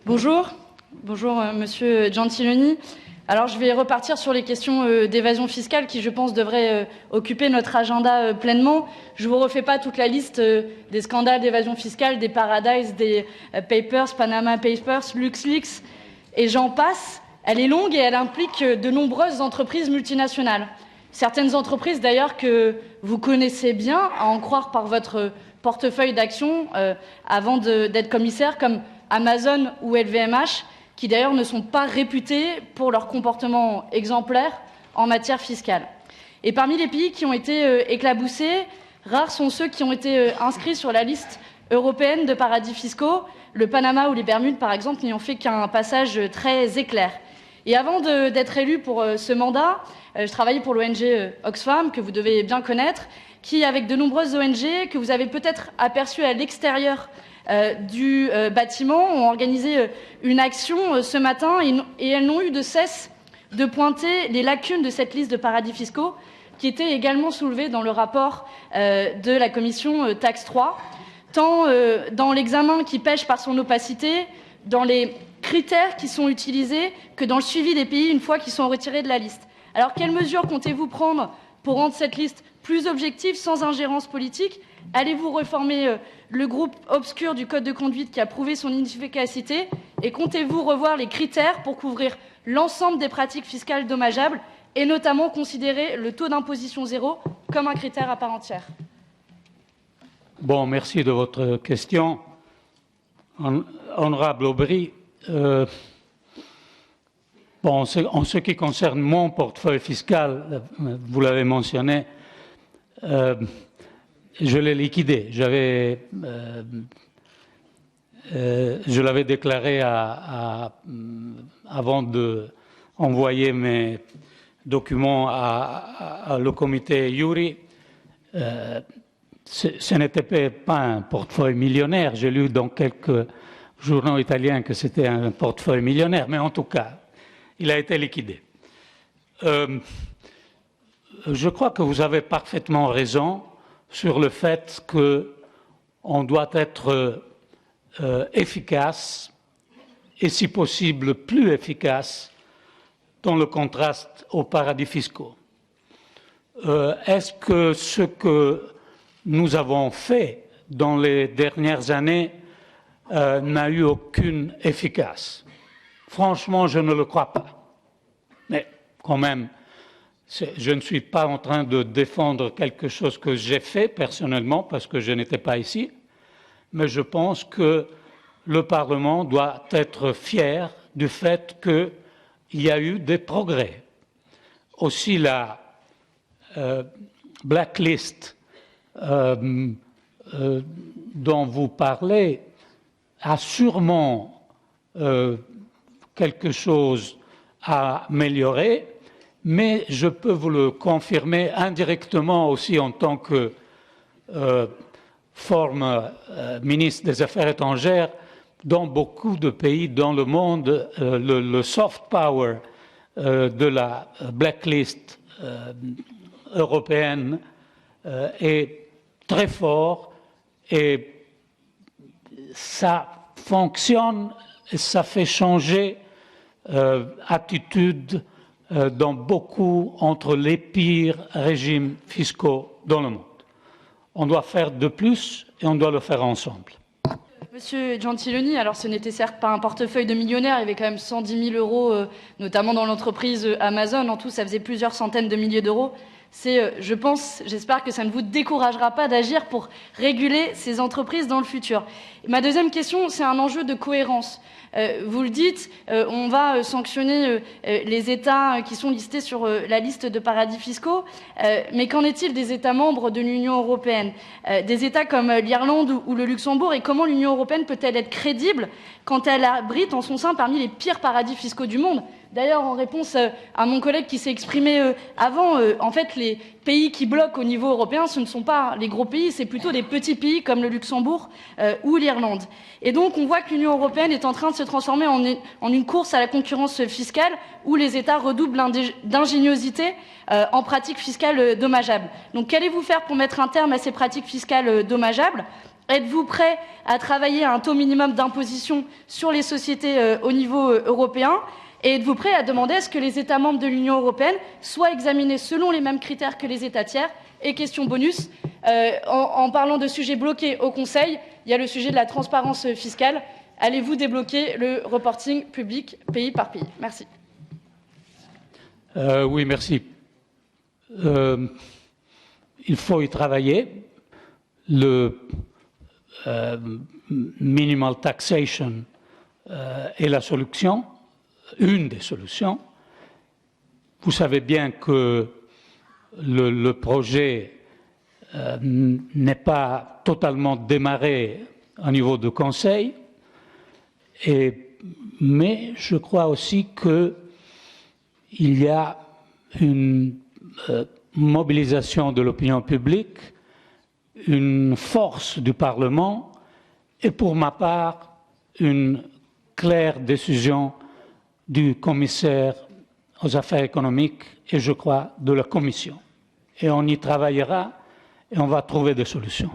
Bonjour, Monsieur Gentiloni. Alors je vais repartir sur les questions d'évasion fiscale qui, je pense, devraient occuper notre agenda pleinement. Je ne vous refais pas toute la liste des scandales d'évasion fiscale, des Paradise, des Papers, Panama Papers, LuxLeaks, et j'en passe. Elle est longue et elle implique de nombreuses entreprises multinationales. Certaines entreprises, d'ailleurs, que vous connaissez bien, à en croire par votre portefeuille d'actions avant d'être commissaire, comme Amazon ou LVMH, qui d'ailleurs ne sont pas réputés pour leur comportement exemplaire en matière fiscale. Et parmi les pays qui ont été éclaboussés, rares sont ceux qui ont été inscrits sur la liste européenne de paradis fiscaux. Le Panama ou les Bermudes, par exemple, n'y ont fait qu'un passage très éclair. Et avant d'être élu pour ce mandat, je travaillais pour l'ONG Oxfam, que vous devez bien connaître, qui, avec de nombreuses ONG que vous avez peut-être aperçues à l'extérieur du bâtiment, ont organisé une action ce matin et elles n'ont eu de cesse de pointer les lacunes de cette liste de paradis fiscaux qui était également soulevée dans le rapport de la commission Taxe 3, tant dans l'examen qui pèche par son opacité, dans les critères qui sont utilisés, que dans le suivi des pays une fois qu'ils sont retirés de la liste. Alors, quelles mesures comptez-vous prendre pour rendre cette liste plus objective, sans ingérence politique? Allez-vous réformer le groupe obscur du Code de conduite qui a prouvé son inefficacité? Et comptez-vous revoir les critères pour couvrir l'ensemble des pratiques fiscales dommageables et notamment considérer le taux d'imposition zéro comme un critère à part entière? Bon, merci de votre question. Honorable Aubry, en ce qui concerne mon portefeuille fiscal, vous l'avez mentionné, je l'ai liquidé. Je l'avais déclaré avant d'envoyer mes documents à le comité Yuri. Ce n'était pas un portefeuille millionnaire. J'ai lu dans quelques journaux italiens que c'était un portefeuille millionnaire, mais en tout cas, il a été liquidé. Je crois que vous avez parfaitement raison sur le fait qu'on doit être efficace et, si possible, plus efficace dans le contraste aux paradis fiscaux. Est-ce que ce que nous avons fait dans les dernières années n'a eu aucune efficace? Franchement, je ne le crois pas. Mais quand même, je ne suis pas en train de défendre quelque chose que j'ai fait personnellement parce que je n'étais pas ici, mais je pense que le Parlement doit être fier du fait qu'il y a eu des progrès. Aussi la blacklist dont vous parlez a sûrement quelque chose à améliorer, mais je peux vous le confirmer indirectement aussi en tant que ministre des Affaires étrangères. Dans beaucoup de pays dans le monde, le soft power de la blacklist européenne est très fort et ça fonctionne et ça fait changer attitude dans beaucoup entre les pires régimes fiscaux dans le monde. On doit faire de plus et on doit le faire ensemble. Monsieur Gentiloni, alors ce n'était certes pas un portefeuille de millionnaire, il y avait quand même 110 000 euros, notamment dans l'entreprise Amazon. En tout, ça faisait plusieurs centaines de milliers d'euros. J'espère que ça ne vous découragera pas d'agir pour réguler ces entreprises dans le futur. Ma deuxième question, c'est un enjeu de cohérence. Vous le dites, on va sanctionner les États qui sont listés sur la liste de paradis fiscaux, mais qu'en est-il des États membres de l'Union européenne, des États comme l'Irlande ou le Luxembourg, et comment l'Union européenne peut-elle être crédible quand elle abrite en son sein parmi les pires paradis fiscaux du monde? D'ailleurs, en réponse à mon collègue qui s'est exprimé avant, en fait, les pays qui bloquent au niveau européen, ce ne sont pas les gros pays, c'est plutôt des petits pays comme le Luxembourg ou l'Irlande. Et donc, on voit que l'Union européenne est en train de se transformer en une course à la concurrence fiscale où les États redoublent d'ingéniosité en pratiques fiscales dommageables. Donc, qu'allez-vous faire pour mettre un terme à ces pratiques fiscales dommageables? Êtes-vous prêt à travailler à un taux minimum d'imposition sur les sociétés au niveau européen? Et êtes-vous prêt à demander à ce que les États membres de l'Union européenne soient examinés selon les mêmes critères que les États tiers? Et question bonus, en parlant de sujets bloqués au Conseil, il y a le sujet de la transparence fiscale. Allez-vous débloquer le reporting public pays par pays? Merci. Oui, merci. Il faut y travailler. Le minimal taxation est la solution, une des solutions. Vous savez bien que le projet n'est pas totalement démarré au niveau du Conseil, mais je crois aussi qu'il y a une mobilisation de l'opinion publique, une force du Parlement et pour ma part une claire décision du commissaire aux affaires économiques et je crois de la Commission. Et on y travaillera et on va trouver des solutions.